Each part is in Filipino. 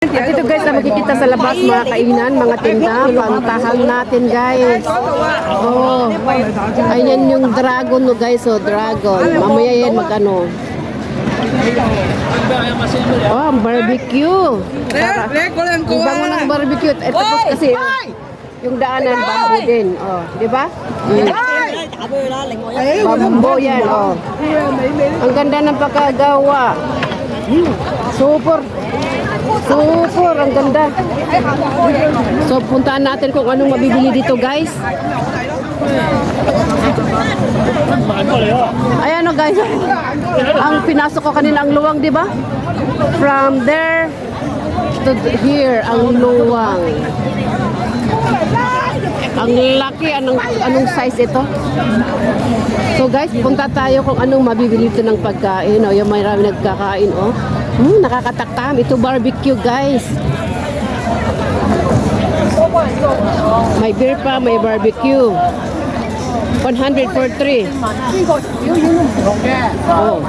At ito guys, na makikita sa labas mga kainan, mga tinda, pantahan natin guys. Oh, ayan yung dragon no guys, oh dragon. Mamaya yan magano. Oh, ang barbecue. Ang bango ng barbecue. Eh, tapos kasi yung daanan bambo din. Oh, di ba? Bambo yan, oh. Ang ganda ng pagkagawa. Super. Super, ang ganda. So, puntaan natin kung anong mabibili dito, guys. Ayan o, guys. Ang pinasok ko kanina, ang luwang, di ba? From there to here, ang luwang. Ang laki, anong size ito? So guys, punta tayo kung anong mabibili ito ng pagkain. O, yung marami nagkakain, oh. Nakakatakam. Ito barbecue, guys. May beer pa, may barbecue. 100 for 3. Oh.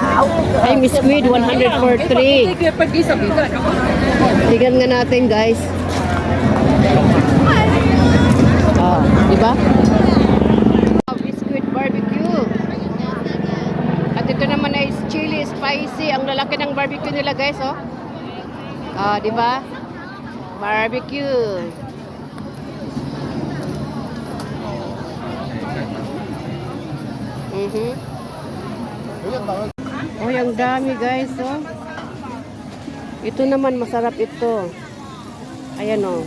Ay, Miss Squid, 100 for 3. Tignan nga natin, guys. Oh, di ba? Biscuit barbecue. At ito naman ay chili spicy. Ang lalaki ng barbecue nila, guys, oh. Ah, di ba? Barbecue. Oh, yung dami, guys, oh. Ito naman masarap ito. Ayan, oh.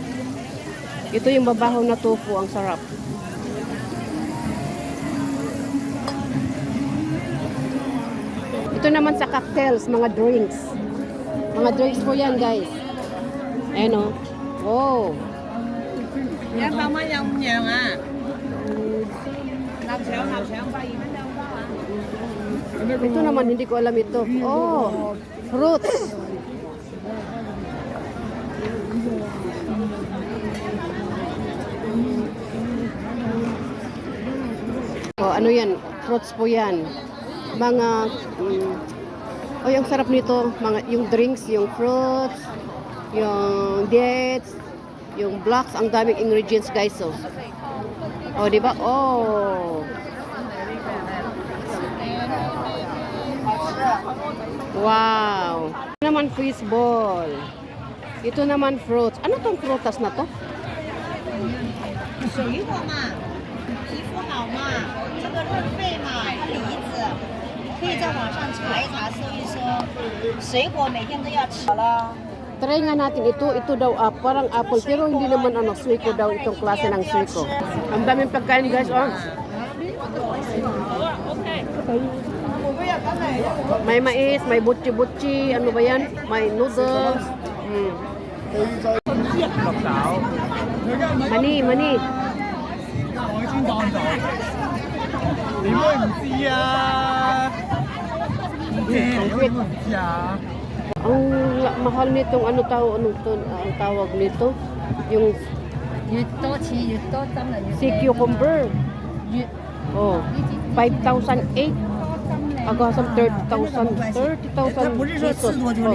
Ito yung babaho na tofu, ang sarap. Ito naman sa cocktails, mga drinks. Mga drinks po yan, guys. Ayan, oh. Wow. Yan pa man yung nyang ah. Ito naman, hindi ko alam ito. Oh, fruits. Oh, ano yan? Fruits po yan. Mga, oh, yung sarap nito. Mga, yung drinks, yung fruits, yung dates, yung blocks, ang daming ingredients, guys. Oh, di ba? Oh. Wow. Ito naman fish ball. Ito naman fruits. Ano tong prutas na to? 水果嘛，皮肤好嘛，这个润肺嘛，它梨子可以在网上查一查，搜一搜。水果每天都要吃了。 Try nga natin ito. Ito daw parang apple. Pero hindi naman suiko daw itong klase ng suiko. Ang daming pagkain, guys. Oh. May mais, may butchi-butchi. Ano ba yan? May noodles. Mani, mani. Ang mahal nitong ano ang tawag nito? Yung sea cucumber. Oh, 5,008. Agasam 30,000. 30,000 pesos. Oh.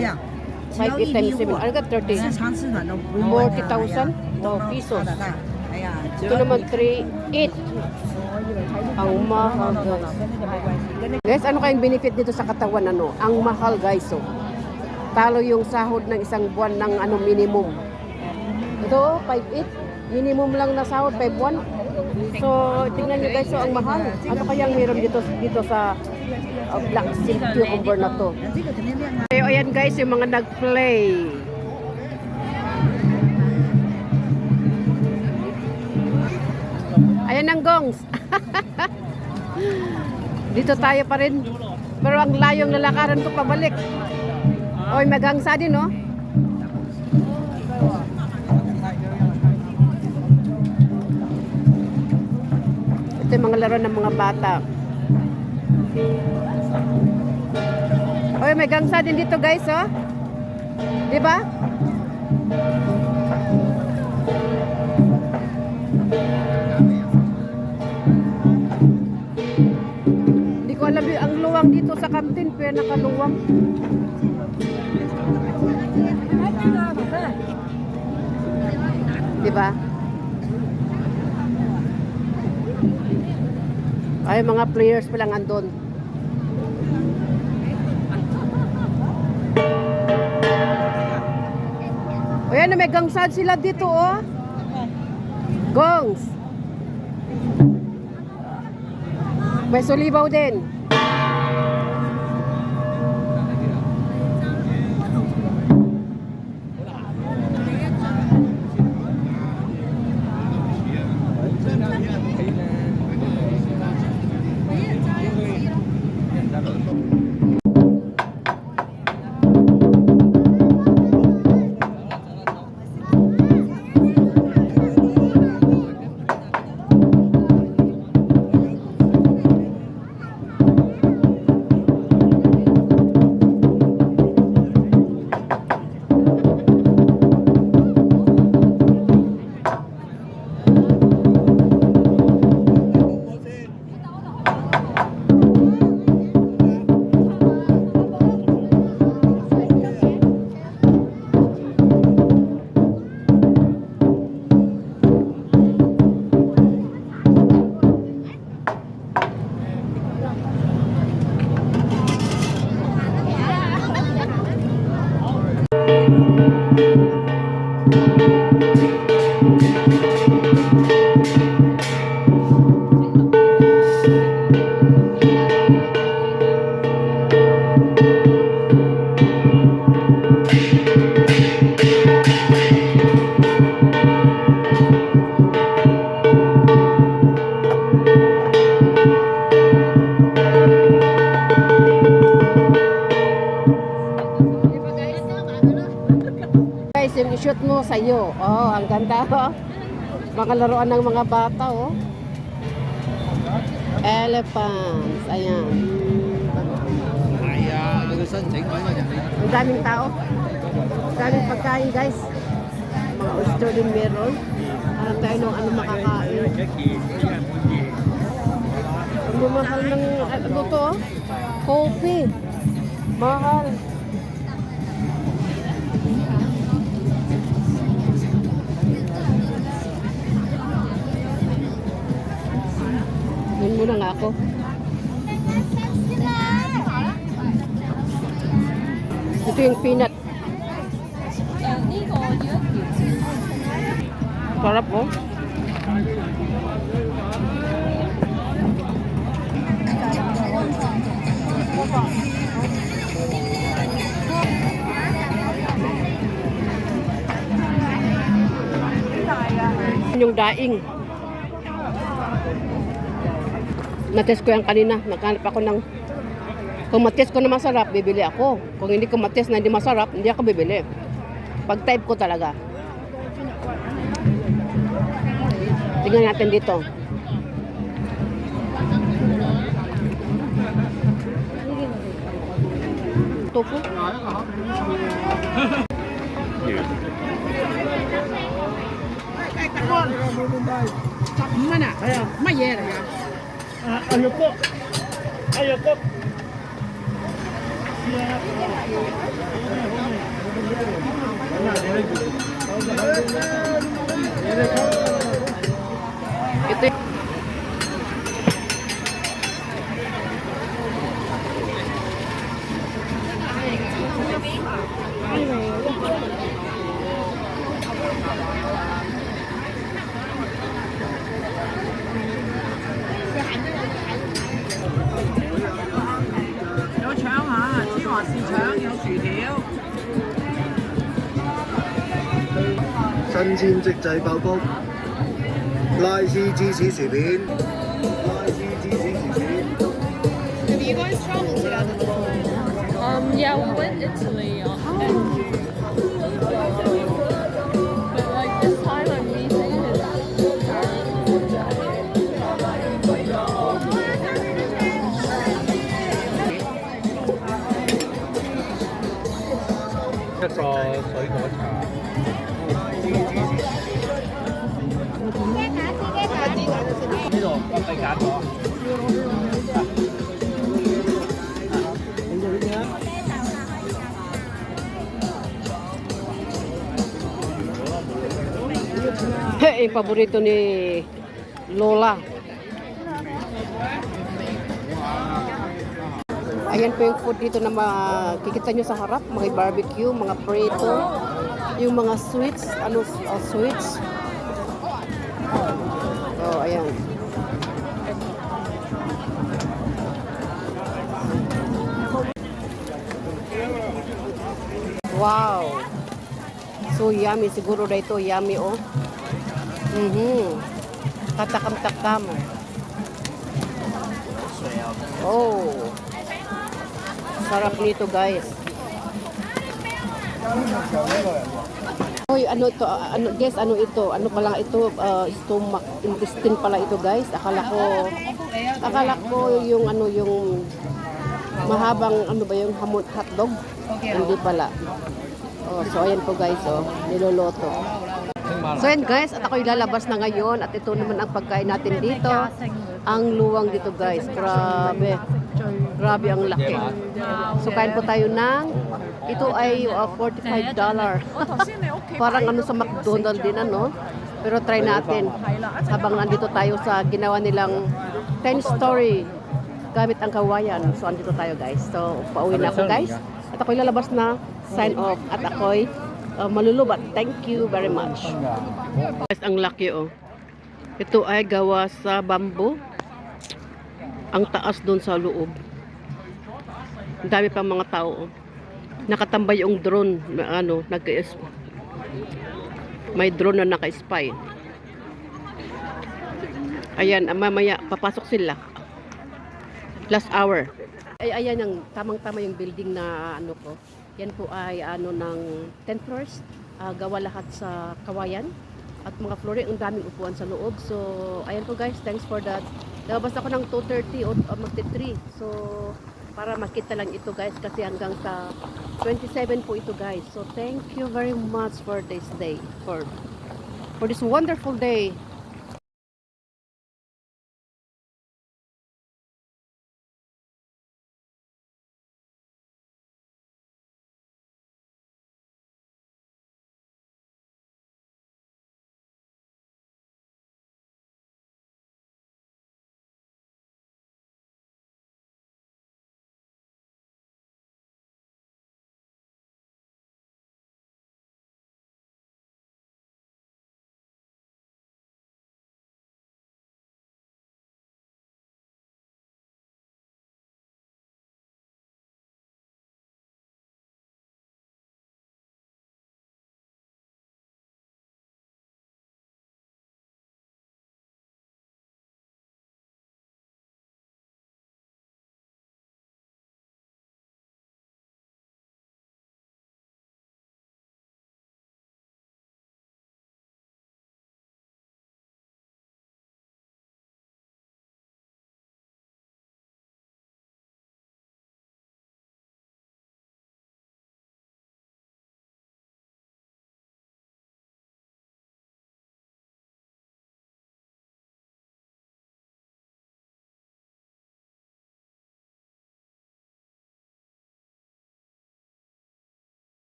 5 times 7. Ano ka 30? 40,000 pesos. Ito naman 3,800. Ang mahal, guys. Guys, ano kayong benefit dito sa katawan? Ano? Ang mahal, guys. Oh. Talo yung sahod ng isang buwan ng minimum. Ito, 5,800. Minimum lang na sahod, 5 buwan. So, tingnan nyo, guys, ang mahal. Ano kayang meron dito sa black silk cucumber na to? So, ayan, guys, yung mga nag-play. Ayan ang gongs. Dito tayo pa rin. Pero ang layong lalakaran ko pabalik. Oy, magangsa din, no? Ito yung mga laro ng mga bata. Oy, may gangsa din dito, guys, oh. Di ba? Hindi ko alam ang luwang dito sa kantin, pero nakaluwang. di ba? Ay, mga players pa lang andun. O yan, may gangsad sila dito, oh. Gongs. May sulibaw din. Guys, yung shoot mo sa'yo. Oh, ang ganda, oh. Mga laruan ng mga bata, oh. Elephants. Ayan. Ang daming tao. Ang daming pagkain, guys. Mga oyster din meron. Alam tayo ng ano makakain. Ang mamahal ng ano to, oh. Coffee. Mahal. Yun muna nga ako. Ito yung peanut. Sarap, oh. Yung daing. Natest ko yan kanina. Naghanap ako ng... Kung matest ko na masarap, bibili ako. Kung hindi ko matest na hindi masarap, hindi ako bibili. Pag type ko talaga. Tingnan natin dito. Tofu. Mana? Mayer ya. Ayoko po. Ayoko. Ito新鮮即製爆谷，拉絲芝士薯片，拉絲芝士薯片。Have you guys traveled together before? Yeah, we went Italy but like this time I'm meeting his一個水果茶。呢度分俾揀咗。Yung paborito ni Lola. Ayan po yung food dito na makikita nyo sa harap. Mga barbecue, mga prito, yung mga sweets. Sweets. Oh, ayan. Wow. So yummy. Siguro na ito yummy, oh. Tatakam-takam. Oh. Sarap nito, guys. Oy, ano to? Guys, ano ito? Ano pala ito? Stomach, intestine pala ito, guys. Akala ko yung mahabang yung hotdog. Hindi pala. Oh, so ayan po, guys, oh, niloloto. So ayan, guys, at ako'y lalabas na ngayon at ito naman ang pagkain natin dito. Ang luwang dito, guys. Grabe. Grabe ang laki. So kain po tayo ng ito ay $45. Parang sa McDonald's din Pero try natin. Habang nandito tayo sa ginawa nilang 10-story gamit ang kawayan. So andito tayo, guys. So pauwi na ako, guys. At ako'y lalabas na, sign off. At ako'y malulubat. Thank you very much. Guys, ang laki, oh. Ito ay gawa sa bamboo. Ang taas doon sa loob. Ang dami pang mga tao. Nakatambay yung drone. May drone na naka-spy. Ayan, mamaya papasok sila. Last hour. Ay, ayan ang tamang-tama yung building na ko. Yan po ay ng 10 floors. Gawa lahat sa kawayan. At mga flooring, ang daming upuan sa loob. So, ayan po, guys. Thanks for that. Labas ako ng 2:30 o magti-3. So, para makita lang ito, guys, kasi hanggang sa 27 po ito, guys. So, thank you very much for this day, for this wonderful day.